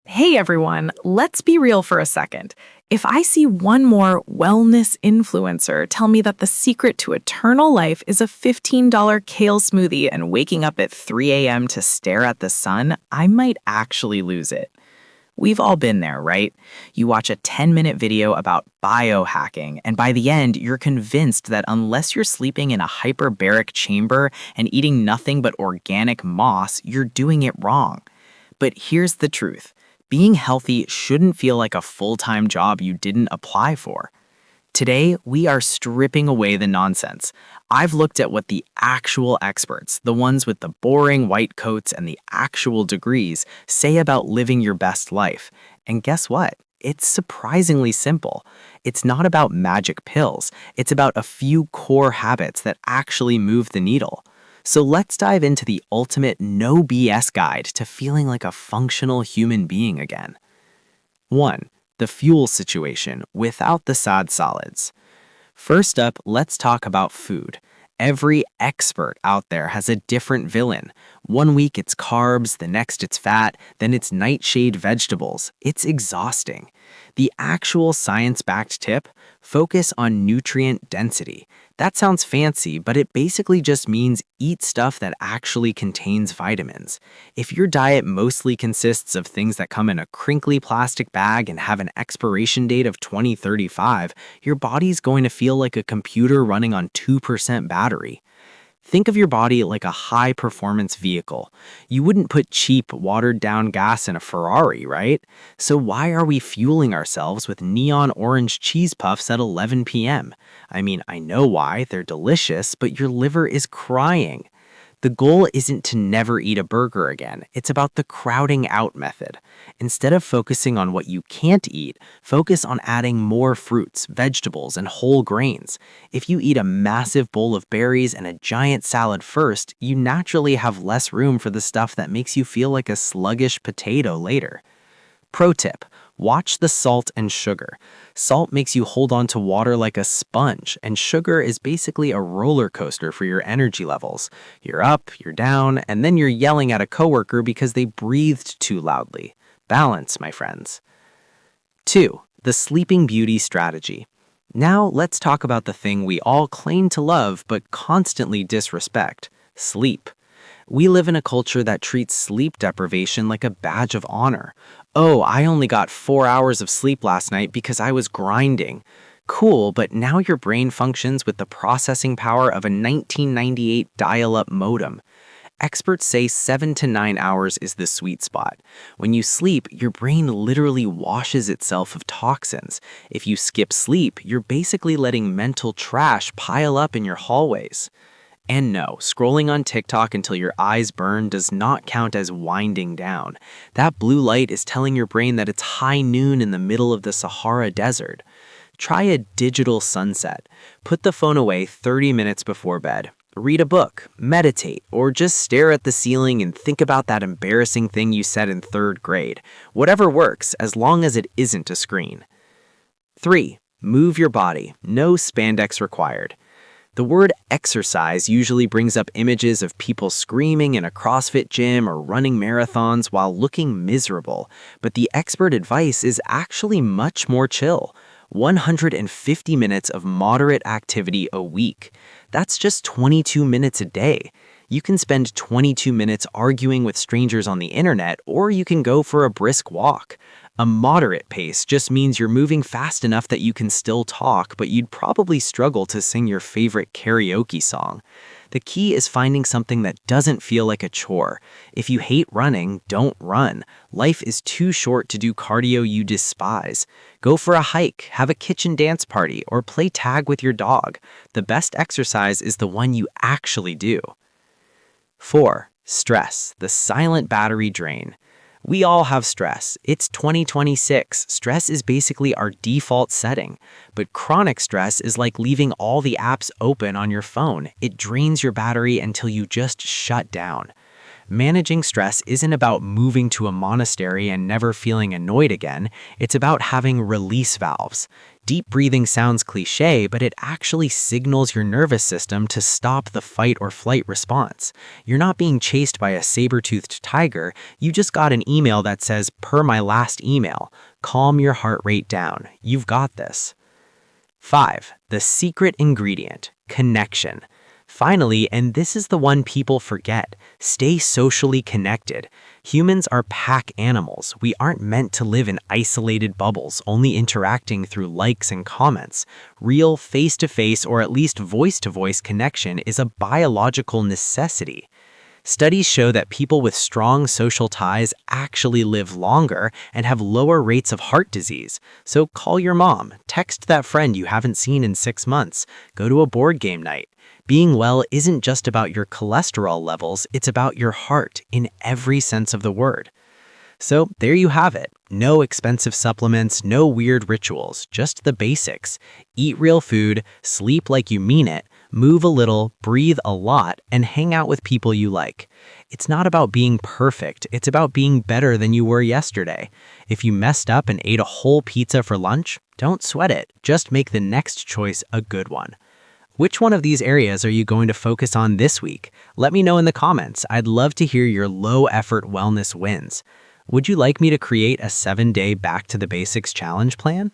Hey everyone, let's be real for a second. If I see one more wellness influencer tell me that the secret to eternal life is a $15 kale smoothie and waking up at 3 a.m. to stare at the sun, I might actually lose it. We've all been there, right? You watch a 10-minute video about biohacking, and by the end, you're convinced that unless you're sleeping in a hyperbaric chamber and eating nothing but organic moss, you're doing it wrong. But here's the truth. Being healthy shouldn't feel like a full-time job you didn't apply for. Today, we are stripping away the nonsense. I've looked at what the actual experts, the ones with the boring white coats and the actual degrees, say about living your best life. And guess what? It's surprisingly simple. It's not about magic pills. It's about a few core habits that actually move the needle. So let's dive into the ultimate no BS guide to feeling like a functional human being again. 1. The fuel situation without the sad solids. First up, let's talk about food. Every expert out there has a different villain. One week it's carbs, the next it's fat, then it's nightshade vegetables. It's exhausting. The actual science-backed tip? Focus on nutrient density. That sounds fancy, but it basically just means eat stuff that actually contains vitamins. If your diet mostly consists of things that come in a crinkly plastic bag and have an expiration date of 2035, your body's going to feel like a computer running on 2% battery. Think of your body like a high-performance vehicle. You wouldn't put cheap, watered-down gas in a Ferrari, right? So why are we fueling ourselves with neon orange cheese puffs at 11 p.m.? I mean, I know why, they're delicious, but your liver is crying. The goal isn't to never eat a burger again. It's about the crowding out method. Instead of focusing on what you can't eat, focus on adding more fruits, vegetables, and whole grains. If you eat a massive bowl of berries and a giant salad first, you naturally have less room for the stuff that makes you feel like a sluggish potato later. Pro tip: watch the salt and sugar. Salt makes you hold on to water like a sponge, and sugar is basically a roller coaster for your energy levels. You're up, you're down, and then you're yelling at a coworker because they breathed too loudly. Balance, my friends. 2. The Sleeping Beauty strategy. Now let's talk about the thing we all claim to love but constantly disrespect: sleep. We live in a culture that treats sleep deprivation like a badge of honor. Oh, I only got 4 hours of sleep last night because I was grinding. Cool, but now your brain functions with the processing power of a 1998 dial-up modem. Experts say 7 to 9 hours is the sweet spot. When you sleep, your brain literally washes itself of toxins. If you skip sleep, you're basically letting mental trash pile up in your hallways. And no, scrolling on TikTok until your eyes burn does not count as winding down. That blue light is telling your brain that it's high noon in the middle of the Sahara Desert. Try a digital sunset. Put the phone away 30 minutes before bed. Read a book, meditate, or just stare at the ceiling and think about that embarrassing thing you said in 3rd grade. Whatever works, as long as it isn't a screen. 3. Move your body. No spandex required. The word exercise usually brings up images of people screaming in a CrossFit gym or running marathons while looking miserable, but the expert advice is actually much more chill. 150 minutes of moderate activity a week. That's just 22 minutes a day. You can spend 22 minutes arguing with strangers on the internet, or you can go for a brisk walk. A moderate pace just means you're moving fast enough that you can still talk, but you'd probably struggle to sing your favorite karaoke song. The key is finding something that doesn't feel like a chore. If you hate running, don't run. Life is too short to do cardio you despise. Go for a hike, have a kitchen dance party, or play tag with your dog. The best exercise is the one you actually do. 4. Stress, the silent battery drain. We all have stress. It's 2026. Stress is basically our default setting. But chronic stress is like leaving all the apps open on your phone. It drains your battery until you just shut down. Managing stress isn't about moving to a monastery and never feeling annoyed again. It's about having release valves. Deep breathing sounds cliche, but it actually signals your nervous system to stop the fight or flight response. You're not being chased by a saber-toothed tiger, you just got an email that says, per my last email, calm your heart rate down. You've got this. 5. The secret ingredient, connection. Finally, and this is the one people forget, stay socially connected. Humans are pack animals. We aren't meant to live in isolated bubbles, only interacting through likes and comments. Real face-to-face or at least voice-to-voice connection is a biological necessity. Studies show that people with strong social ties actually live longer and have lower rates of heart disease. So call your mom, text that friend you haven't seen in 6 months, go to a board game night. Being well isn't just about your cholesterol levels, it's about your heart in every sense of the word. So there you have it. No expensive supplements, no weird rituals, just the basics. Eat real food, sleep like you mean it, move a little, breathe a lot, and hang out with people you like. It's not about being perfect, it's about being better than you were yesterday. If you messed up and ate a whole pizza for lunch, don't sweat it, just make the next choice a good one. Which one of these areas are you going to focus on this week? Let me know in the comments. I'd love to hear your low-effort wellness wins. Would you like me to create a 7-day back to the basics challenge plan?